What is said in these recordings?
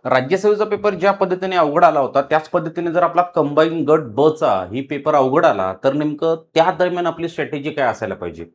राज्यसेवेचा paper ज्या पद्धतीने अवघड आला होता त्याच पद्धतीने जर आपला कंबाईन गट ब चा ही पेपर अवघड आला तर नेमकं त्या दरम्यान आपली स्ट्रॅटेजी काय असायला पाहिजे.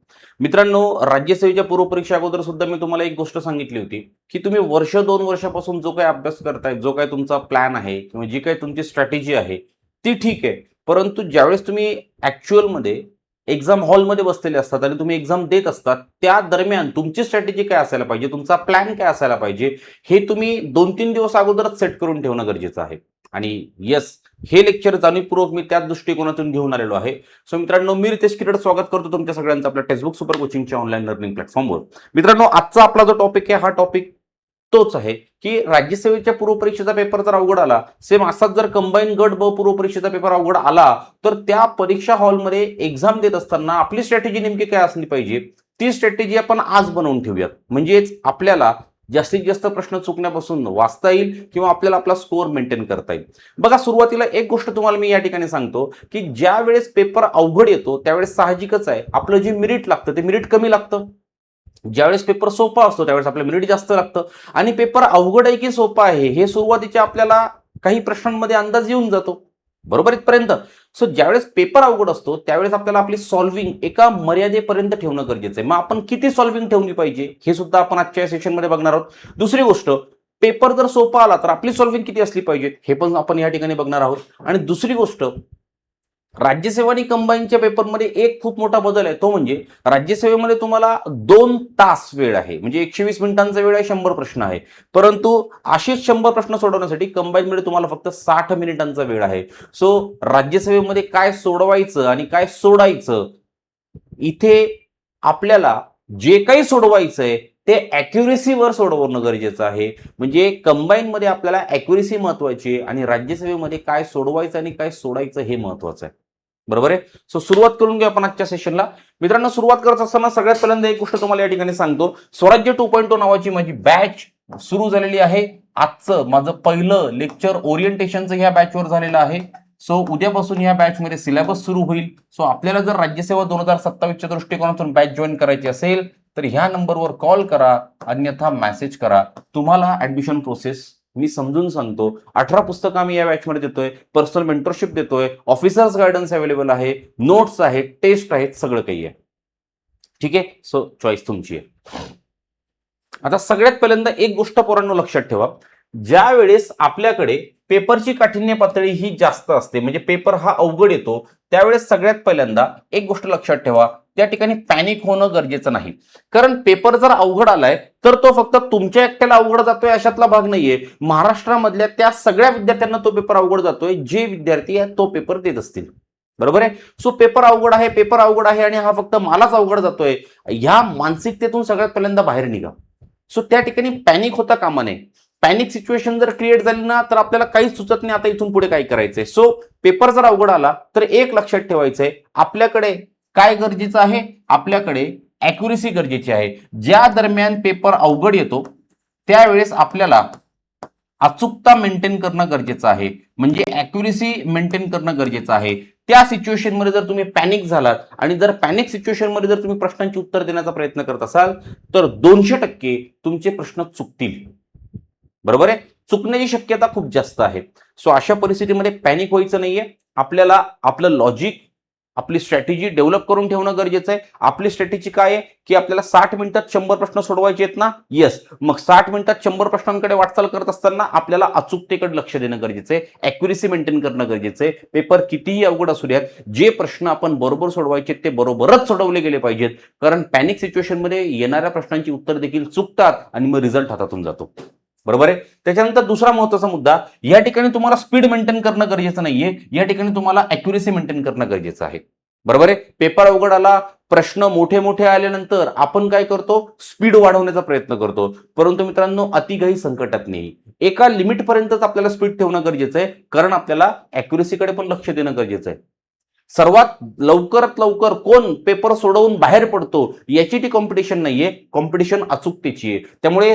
मित्रांनो, राज्यसेवेच्या पूर्वपरीक्षा अगोदर सुद्धा मी तुम्हाला एक गोष्ट सांगितली होती की तुम्ही वर्ष 2 वर्षापासून जो काही अभ्यास करताय, जो काही तुमचा प्लॅन आहे किंवा जी काही तुमची स्ट्रॅटेजी आहे ती ठीक आहे, परंतु ज्यावेळेस तुम्ही ऍक्च्युअलमध्ये एक्झाम हॉलमध्ये बसलेले असतात आणि तुम्ही एक्झाम देत असतात त्या दरम्यान तुमची स्ट्रॅटेजी काय असायला पाहिजे, तुमचा प्लॅन काय असायला पाहिजे, हे तुम्ही 2-3 दिवस अगोदरच सेट करून ठेवणं गरजेचं आहे. आणि येस, हे लेक्चर जाणीवपूर्वक मी त्याच दृष्टिकोनातून घेऊन आलेलो आहे. सो मित्रांनो, मी रितेश किरड स्वागत करतो तुमच्या सगळ्यांचं आपल्या टेक्स्टबुक सुपर कोचिंगच्या ऑनलाईन लर्निंग प्लॅटफॉर्मवर. मित्रांनो, आजचा आपला जो टॉपिक आहे हा टॉपिक तोच आहे की राज्यसेवेच्या पूर्वपरीक्षेचा पेपर जर अवघड आला, सेम असाच जर कंबाईन गट ब पूर्वपरीक्षेचा पेपर अवघड आला, तर त्या परीक्षा हॉलमध्ये एक्झाम देत असताना आपली स्ट्रॅटेजी नेमकी काय असली पाहिजे, ती स्ट्रॅटेजी आपण आज बनवून ठेवूयात. म्हणजेच आपल्याला जास्तीत जास्त प्रश्न चुकण्यापासून वाचता येईल किंवा आपल्याला आपला स्कोअर मेंटेन करता येईल. बघा, सुरुवातीला एक गोष्ट तुम्हाला मी या ठिकाणी सांगतो की ज्या वेळेस पेपर अवघड येतो त्यावेळेस साहजिकच आहे आपलं जे मेरिट लागतं ते मेरिट कमी लागतं. ज्यावेळेस पेपर सोपा असतो त्यावेळेस आपलं मेरिट जास्त लागतं. आणि पेपर अवघड आहे की सोपा आहे हे सुरुवातीच्या आपल्याला काही प्रश्नांमध्ये अंदाज येऊन जातो, बरोबर इथपर्यंत. सो ज्यावेळेस पेपर अवघड असतो त्यावेळेस आपल्याला आपली सॉल्व्हिंग एका मर्यादेपर्यंत ठेवणं गरजेचं आहे. मग आपण किती सॉल्व्हिंग ठेवली पाहिजे हे सुद्धा आपण आजच्या सेशनमध्ये बघणार आहोत. दुसरी गोष्ट, पेपर जर सोपा आला तर आपली सॉल्व्हिंग किती असली पाहिजे हे पण आपण या ठिकाणी बघणार आहोत. आणि दुसरी गोष्ट, राज्यसेवा आणि कंबाईनच्या पेपरमध्ये एक खूप मोठा बदल आहे, तो म्हणजे राज्यसेवेमध्ये तुम्हाला 2 तास वेळ आहे, म्हणजे 120 मिनिटांचा वेळ आहे, 100 प्रश्न आहे. परंतु असेच 100 प्रश्न सोडवण्यासाठी कंबाईनमध्ये तुम्हाला फक्त 60 मिनिटांचा वेळ आहे. सो राज्यसेवेमध्ये काय सोडवायचं आणि काय सोडायचं, इथे आपल्याला जे काही सोडवायचंय ते अॅक्युरेसीवर सोडवणं गरजेचं आहे. म्हणजे कंबाईनमध्ये आपल्याला अॅक्युरेसी महत्वाची आहे आणि राज्यसेवेमध्ये काय सोडवायचं आणि काय सोडायचं हे महत्वाचं आहे, बरोबर आहे. सो सुरुवात करून घेऊ आपण आजच्या सेशनला. मित्रांनो, सुरुवात करत असताना सगळ्यात पहिल्यांदा एक गोष्ट तुम्हाला या ठिकाणी सांगतो, स्वराज्य 2.0 नावाची माझी बॅच सुरू झालेली आहे. आजचं माझं पहिलं लेक्चर ओरिएंटेशनचं ह्या बॅचवर झालेलं आहे. सो उद्यापासून या बॅचमध्ये सिलेबस सुरू होईल. सो आपल्याला जर राज्यसेवा 2027च्या दृष्टिकोनातून बॅच जॉईन करायची असेल तर ह्या नंबरवर कॉल करा, अन्यथा मेसेज करा. तुम्हाला ऍडमिशन प्रोसेस मी समजून सांगतो. 18 पुस्तकं आम्ही या बॅचमध्ये देतोय, पर्सनल मेंटरशिप देतोय, ऑफिसर्स गायडन्स अवेलेबल आहे, नोट्स आहेत, टेस्ट आहेत, सगळं काही आहे. ठीक आहे. सो चॉईस तुमची आहे. आता सगळ्यात पहिल्यांदा एक गोष्ट पोरांनो लक्षात ठेवा, ज्या वेळेस आपल्याकडे पेपरची काठिण्य पातळी ही जास्त असते, म्हणजे पेपर हा अवघड येतो, त्यावेळेस सगळ्यात पहिल्यांदा एक गोष्ट लक्षात ठेवा, त्या ठिकाणी पॅनिक होणं गरजेचं नाही. कारण पेपर जर अवघड आलाय तर तो फक्त तुमच्या एकट्याला अवघड जातोय अशातला भाग नाहीये. महाराष्ट्रामधल्या त्या सगळ्या विद्यार्थ्यांना तो पेपर अवघड जातोय जे विद्यार्थी तो पेपर देत असतील, बरोबर आहे. सो पेपर अवघड आहे, पेपर अवघड आहे आणि हा फक्त मलाच अवघड जातोय, ह्या मानसिकतेतून सगळ्यात पहिल्यांदा बाहेर निघा. सो त्या ठिकाणी पॅनिक होता कामा नये. पॅनिक सिच्युएशन जर क्रिएट झाली ना तर आपल्याला काहीच सुचत नाही आता इथून पुढे काय करायचंय. सो पेपर जर अवघड आला तर एक लक्षात ठेवायचंय, आपल्याकडे काय गरजेचं आहे, आपल्याकडे अॅक्युरेसी गरजेची आहे. ज्या दरम्यान पेपर अवघड येतो त्यावेळेस आपल्याला अचूकता मेंटेन करणं गरजेचं आहे, म्हणजे अॅक्युरेसी मेंटेन करणं गरजेचं आहे. त्या सिच्युएशन मध्ये जर तुम्ही पॅनिक झालात आणि जर पॅनिक सिच्युएशन मध्ये जर तुम्ही प्रश्नांची उत्तर देण्याचा प्रयत्न करत असाल तर 200% तुमचे प्रश्न चुकतील, बरोबर आहे. चुकण्याची शक्यता खूप जास्त आहे. सो अशा परिस्थितीमध्ये पॅनिक व्हायचं नाहीये. आपल्याला आपलं लॉजिक, आपली स्ट्रॅटेजी डेव्हलप करून ठेवणं गरजेचं आहे. आपली स्ट्रॅटेजी काय आहे की आपल्याला 60 मिनिटात 100 प्रश्न सोडवायचे आहेत ना, येस. मग 60 मिनिटात 100 प्रश्नांकडे वाटचाल करत असताना आपल्याला अचूकतेकडे लक्ष देणं गरजेचं आहे, अॅक्युरेसी मेंटेन करणं गरजेचं आहे. पेपर कितीही अवघड असू द्यात, जे प्रश्न आपण बरोबर सोडवायचे ते बरोबरच सोडवले गेले पाहिजेत. कारण पॅनिक सिच्युएशनमध्ये येणाऱ्या प्रश्नांची उत्तर देखील चुकतात आणि मग रिझल्ट हातातून जातो, बरोबर आहे. त्याच्यानंतर दुसरा महत्वाचा मुद्दा, या ठिकाणी तुम्हाला स्पीड मेंटेन करणं गरजेचं नाहीये, या ठिकाणी तुम्हाला अॅक्युरेसी मेंटेन करणं गरजेचं आहे, बरोबर आहे. पेपर अवघड आला, प्रश्न मोठे मोठे आल्यानंतर आपण काय करतो, स्पीड वाढवण्याचा प्रयत्न करतो. परंतु मित्रांनो, अतिघाई संकटात नाही. एका लिमिट पर्यंतच आपल्याला स्पीड ठेवणं गरजेचं आहे, कारण आपल्याला अॅक्युरेसीकडे पण लक्ष देणं गरजेचं आहे. सर्वात लवकरात लवकर कोण पेपर सोडवून बाहेर पडतो याची ती कॉम्पिटिशन नाहीये, कॉम्पिटिशन अचूकतेची आहे. त्यामुळे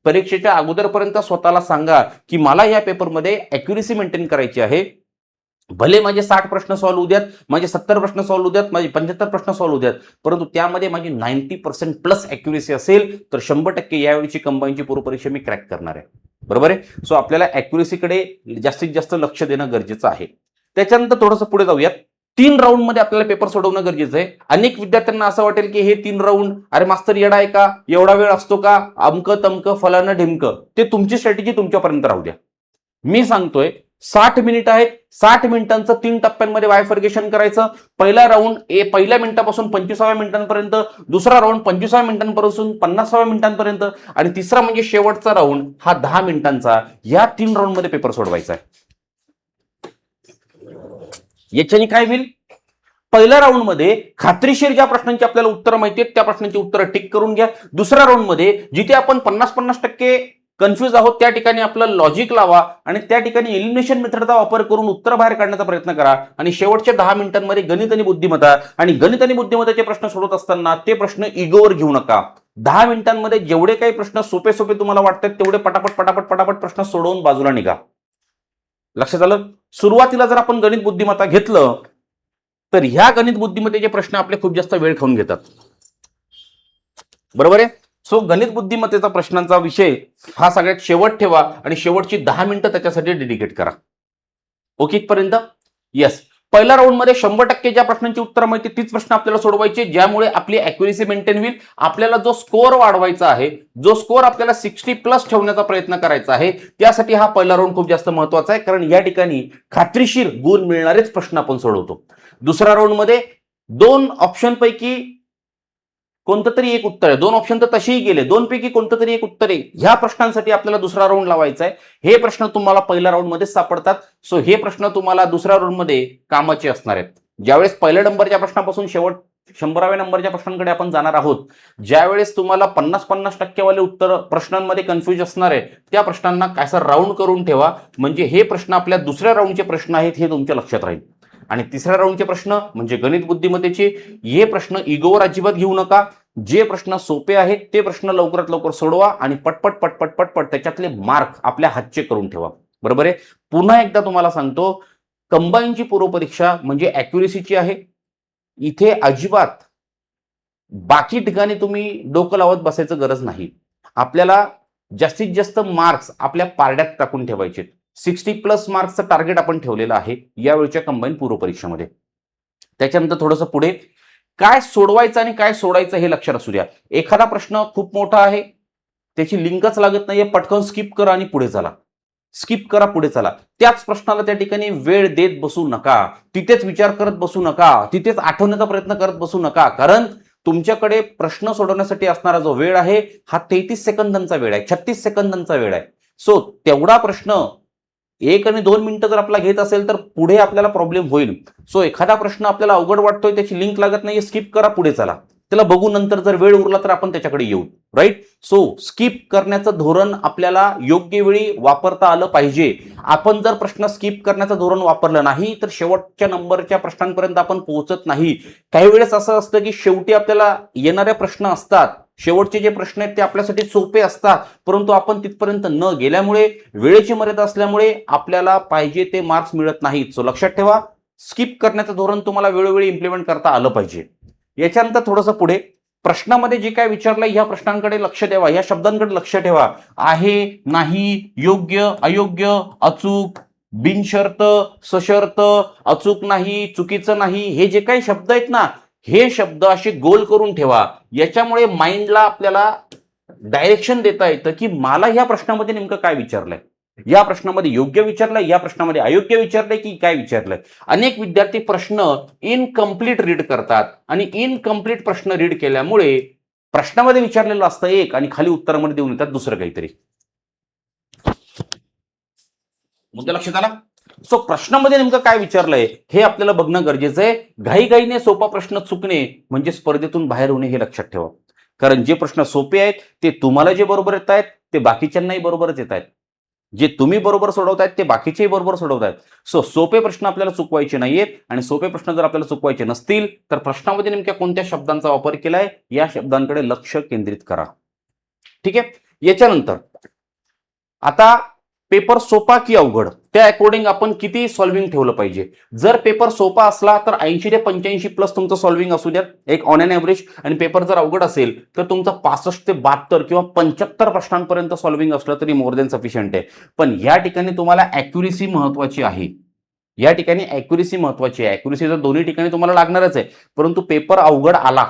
परीक्षेच्या अगोदरपर्यंत स्वतःला सांगा की मला या पेपरमध्ये अॅक्युरेसी मेंटेन करायची आहे, भले माझे 60 प्रश्न सॉल्व्ह होऊ द्यात, माझे 70 प्रश्न सॉल्व्ह होऊ द्यात, माझे 75 प्रश्न सॉल्व्ह होऊ द्यात, परंतु त्यामध्ये माझी 90% प्लस ॲक्युरेसी असेल तर 100% यावेळीची कंबाईनची पूर्वपरीक्षा मी क्रॅक करणार आहे. बरोबर आहे. सो आपल्याला ॲक्युरेसीकडे जास्तीत जास्त लक्ष देणं गरजेचं आहे. त्याच्यानंतर थोडंसं पुढे जाऊयात. 3 राऊंडमध्ये आपल्याला पेपर सोडवणं गरजेचं आहे. अनेक विद्यार्थ्यांना असं वाटेल की हे 3 राऊंड, अरे मास्तर येडा आहे का, एवढा वेळ असतो का, अमकं तमकं फलानं ढिमकं. ते तुमची स्ट्रॅटेजी तुमच्यापर्यंत राहू द्या. मी सांगतोय 60 मिनिट आहेत, 60 मिनिटांचं 3 टप्प्यांमध्ये बायफर्गेशन करायचं. पहिला राऊंड पहिल्या मिनिटापासून 25व्या मिनिटांपर्यंत, दुसरा राऊंड 25व्या मिनिटांपासून 50व्या मिनिटांपर्यंत आणि तिसरा म्हणजे शेवटचा राऊंड हा 10 मिनिटांचा. या 3 राऊंडमध्ये पेपर सोडवायचा आहे. याच्याने काय होईल, पहिल्या राऊंडमध्ये खात्रीशीर ज्या प्रश्नांची आपल्याला उत्तरं माहिती आहेत त्या प्रश्नांची उत्तरं टिक करून घ्या. दुसऱ्या राऊंडमध्ये जिथे आपण 50-50% कन्फ्यूज आहोत त्या ठिकाणी आपलं लॉजिक लावा आणि त्या ठिकाणी एलिमिनेशन मेथडचा वापर करून उत्तर बाहेर काढण्याचा प्रयत्न करा. आणि शेवटच्या 10 मिनिटांमध्ये गणित आणि बुद्धिमत्ता, आणि गणित आणि बुद्धिमत्तेचे प्रश्न सोडवत असताना ते प्रश्न इगोवर घेऊ नका. 10 मिनिटांमध्ये जेवढे काही प्रश्न सोपे सोपे तुम्हाला वाटतात तेवढे पटापट पटापट पटापट प्रश्न सोडवून बाजूला निघा. लक्षात आलं. सुरुवातीला जर आपण गणित बुद्धिमत्ता घेतलं तर ह्या गणित बुद्धिमत्तेचे प्रश्न आपले खूप जास्त वेळ खाऊन घेतात. बरोबर आहे. सो गणित बुद्धिमत्तेचा प्रश्नांचा विषय हा सगळ्यात शेवट ठेवा आणि शेवटची 10 मिनिटं त्याच्यासाठी डेडिकेट करा. ओके इथपर्यंत. येस. पहिल्या राऊंडमध्ये 100% ज्या प्रश्नांची उत्तरं माहिती तीच प्रश्न आपल्याला सोडवायचे, ज्यामुळे आपली ॲक्युरेसी मेंटेन होईल. आपल्याला जो स्कोअर वाढवायचा आहे, जो स्कोअर आपल्याला 60+ ठेवण्याचा प्रयत्न करायचा आहे, त्यासाठी हा पहिला राऊंड खूप जास्त महत्वाचा आहे, कारण या ठिकाणी खात्रीशीर गुण मिळणारेच प्रश्न आपण सोडवतो. दुसऱ्या राऊंडमध्ये 2 ऑप्शन पैकी कोणतं तरी एक उत्तर आहे, 2 ऑप्शन तर तसेही गेले, 2 पैकी कोणतं तरी एक उत्तर आहे, ह्या प्रश्नांसाठी आपल्याला दुसरा राऊंड लावायचा आहे. हे प्रश्न तुम्हाला पहिल्या राऊंडमध्ये सापडतात. सो हे प्रश्न तुम्हाला दुसऱ्या राऊंडमध्ये कामाचे असणार आहेत. ज्यावेळेस पहिल्या नंबरच्या प्रश्नापासून शेवट 100व्या नंबरच्या प्रश्नांकडे आपण जाणार आहोत, ज्यावेळेस तुम्हाला 50-50% वाले उत्तर प्रश्नांमध्ये कन्फ्युज असणार आहे, त्या प्रश्नांना कायसा राऊंड करून ठेवा, म्हणजे हे प्रश्न आपल्या दुसऱ्या राऊंडचे प्रश्न आहेत हे तुमच्या लक्षात राहील. आणि तिसऱ्या राऊंडचे प्रश्न म्हणजे गणित बुद्धिमत्तेचे, हे प्रश्न इगोवर अजिबात घेऊ नका. जे प्रश्न सोपे आहेत ते प्रश्न लवकरात लवकर सोडवा आणि पटपट पटपट पटपट त्याच्यातले मार्क आपल्या हातचे करून ठेवा. बरोबर आहे. पुन्हा एकदा तुम्हाला सांगतो, कंबाईनची पूर्वपरीक्षा म्हणजे ॲक्युरेसीची आहे. इथे अजिबात बाकी ठिकाणी तुम्ही डोकं लावत बसायचं गरज नाही. आपल्याला जास्तीत जास्त मार्क्स आपल्या पारड्यात टाकून ठेवायचे. 60+ मार्क्सचं टार्गेट आपण ठेवलेलं आहे यावेळच्या कंबाईन पूर्वपरीक्षेमध्ये. त्याच्यानंतर थोडंसं पुढे काय सोडवायचं आणि काय सोडायचं हे लक्षात असू द्या. एखादा प्रश्न खूप मोठा आहे, त्याची लिंकच लागत नाहीये, पटकन स्किप करा आणि पुढे चला. स्किप करा, पुढे चला. त्याच प्रश्नाला त्या ठिकाणी वेळ देत बसू नका, तिथेच विचार करत बसू नका, तिथेच आठवण्याचा प्रयत्न करत बसू नका, कारण तुमच्याकडे प्रश्न सोडवण्यासाठी असणारा जो वेळ आहे हा 33 सेकंदांचा वेळ आहे, 36 सेकंदांचा वेळ आहे. सो तेवढा प्रश्न 1 आणि 2 मिनिटं जर आपला घेत असेल तर पुढे आपल्याला प्रॉब्लेम होईल. सो एखादा प्रश्न आपल्याला अवघड वाटतोय, त्याची लिंक लागत नाही, स्किप करा, पुढे चला. त्याला बघू नंतर, जर वेळ उरला तर आपण त्याच्याकडे येऊ. राईट. सो स्किप करण्याचं धोरण आपल्याला योग्य वेळी वापरता आलं पाहिजे. आपण जर प्रश्न स्किप करण्याचं धोरण वापरलं नाही तर शेवटच्या नंबरच्या प्रश्नांपर्यंत आपण पोहोचत नाही. काही वेळेस असं असतं की शेवटी आपल्याला येणारे प्रश्न असतात, शेवटचे जे प्रश्न आहेत ते आपल्यासाठी सोपे असतात, परंतु आपण तिथपर्यंत न गेल्यामुळे, वेळेची मर्यादा असल्यामुळे आपल्याला पाहिजे ते मार्क्स मिळत नाहीत. सो लक्षात ठेवा, स्किप करण्याचं धोरण तुम्हाला वेळोवेळी इम्प्लिमेंट करता आलं पाहिजे. याच्यानंतर थोडंसं पुढे प्रश्नामध्ये जे काय विचारलंय ह्या प्रश्नांकडे लक्ष ठेवा, या शब्दांकडे लक्ष ठेवा. आहे, नाही, योग्य, अयोग्य, अचूक, बिनशर्त, सशर्त, अचूक नाही, चुकीचं नाही, हे जे काही शब्द आहेत ना, हे शब्द असे गोल करून ठेवा. याच्यामुळे माइंडला आपल्याला डायरेक्शन देता येतं की मला ह्या प्रश्नामध्ये नेमकं काय विचारलंय, या प्रश्नामध्ये योग्य विचारलंय, या प्रश्नामध्ये अयोग्य विचारलंय की काय विचारलंय. अनेक विद्यार्थी प्रश्न इनकम्प्लीट रीड करतात आणि इनकम्प्लीट प्रश्न रीड केल्यामुळे प्रश्नामध्ये विचारलेलं असतं एक आणि खाली उत्तरामध्ये देऊन येतात दुसरं काहीतरी. मुद्दा लक्षात आला. सो प्रश्नामध्ये नेमकं काय विचारलंय हे आपल्याला बघणं गरजेचं आहे. घाईघाईने सोपा प्रश्न चुकणे म्हणजे स्पर्धेतून बाहेर होणे, हे लक्षात ठेवा. कारण जे प्रश्न सोपे आहेत ते तुम्हाला जे बरोबर येत आहेत ते बाकीच्यांनाही बरोबरच येत आहेत. जे तुम्ही बरोबर सोडवतायत ते बाकीचेही बरोबर सोडवतायत. सो सोपे प्रश्न आपल्याला चुकवायचे नाहीयेत आणि सोपे प्रश्न जर आपल्याला चुकवायचे नसतील तर प्रश्नामध्ये नेमक्या कोणत्या शब्दांचा वापर केलाय या शब्दांकडे लक्ष केंद्रित करा. ठीक आहे. याच्यानंतर आता पेपर सोपा की अवघड, त्या अकॉर्डिंग आपण किती सॉल्व्हिंग ठेवलं पाहिजे. जर पेपर सोपा असला तर 80 ते 85 प्लस तुमचं सॉल्व्हिंग असू द्या एक ऑन एन एव्हरेज, आणि पेपर जर अवघड असेल तर तुमचा 65 ते 72 किंवा 75 प्रश्नांपर्यंत सॉल्व्हिंग असलं तरी मोर दॅन सफिशियंट आहे. पण या ठिकाणी तुम्हाला अॅक्युरेसी महत्वाची आहे. या ठिकाणी अॅक्युरेसी महत्वाची आहे. अॅक्युरेसी तर दोन्ही ठिकाणी तुम्हाला लागणारच आहे, परंतु पेपर अवघड आला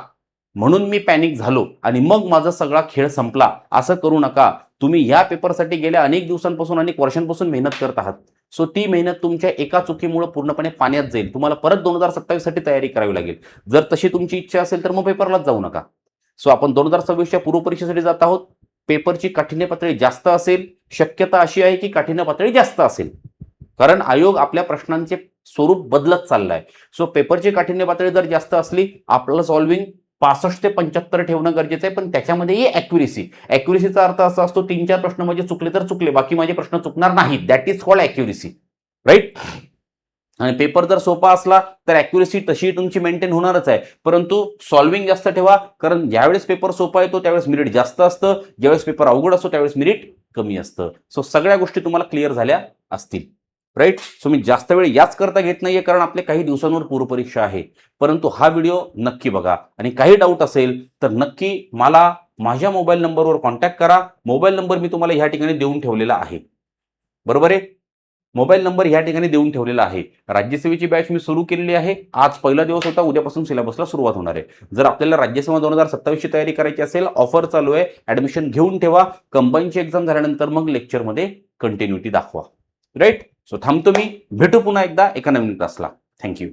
म्हणून मी पॅनिक झालो आणि मग माझा सगळा खेळ संपला असं करू नका. तुम्ही या पेपरसाठी गेल्या अनेक दिवसांपासून अनेक वर्षांपासून मेहनत करत आहात. सो ती मेहनत तुमच्या एका चुकीमुळे पूर्णपणे पाण्यात जाईल. तुम्हाला परत 2027 साठी तयारी करावी लागेल. जर तशी तुमची इच्छा असेल तर मग पेपरलाच जाऊ नका. सो आपण 2026च्या पूर्वपरीक्षेसाठी जात आहोत. पेपरची काठिण्य पातळी जास्त असेल, शक्यता अशी आहे की काठिण्य पातळी जास्त असेल, कारण आयोग आपल्या प्रश्नांचे स्वरूप बदलत चाललाय. सो पेपरची काठिण्य पातळी जर जास्त असली, आपलं सॉल्व्हिंग 65 ते 75 ठेवणं गरजेचं आहे, पण त्याच्यामध्येही अॅक्युरेसी. अॅक्युरेसीचा अर्थ असा असतो 3-4 प्रश्न म्हणजे चुकले तर चुकले, बाकी माझे प्रश्न चुकणार नाहीत. That is called accuracy, right. आणि पेपर जर सोपा असला तर अॅक्युरेसी तशी तुमची मेंटेन होणारच आहे, परंतु सॉल्व्हिंग जास्त ठेवा, कारण ज्यावेळेस पेपर सोपा येतो त्यावेळेस मेरिट जास्त असतं, ज्यावेळेस पेपर अवघड असतो त्यावेळेस मेरिट कमी असतं. सो सगळ्या गोष्टी तुम्हाला क्लिअर झाल्या असतील, राईट. सो मी जास्त वेळ याच करता घेत नाहीये, कारण आपले काही दिवसांवर पूर्वपरीक्षा आहे. परंतु हा व्हिडिओ नक्की बघा, आणि काही डाऊट असेल तर नक्की मला माझ्या मोबाईल नंबरवर कॉन्टॅक्ट करा. मोबाईल नंबर मी तुम्हाला ह्या ठिकाणी देऊन ठेवलेला आहे, बरोबर आहे. मोबाईल नंबर या ठिकाणी देऊन ठेवलेला आहे. राज्यसेवेची बॅच मी सुरू केलेली आहे. आज पहिला दिवस होता, उद्यापासून सिलेबसला सुरुवात होणार आहे. जर आपल्याला राज्यसेवा 2027 ची तयारी करायची असेल, ऑफर चालू आहे, ऍडमिशन घेऊन ठेवा. कंबाईनची एक्झाम झाल्यानंतर मग लेक्चरमध्ये कंटिन्युटी दाखवा, राईट. सो थांबतो मी, भेटू पुन्हा एकदा एका नवीन क्लासला. थँक्यू.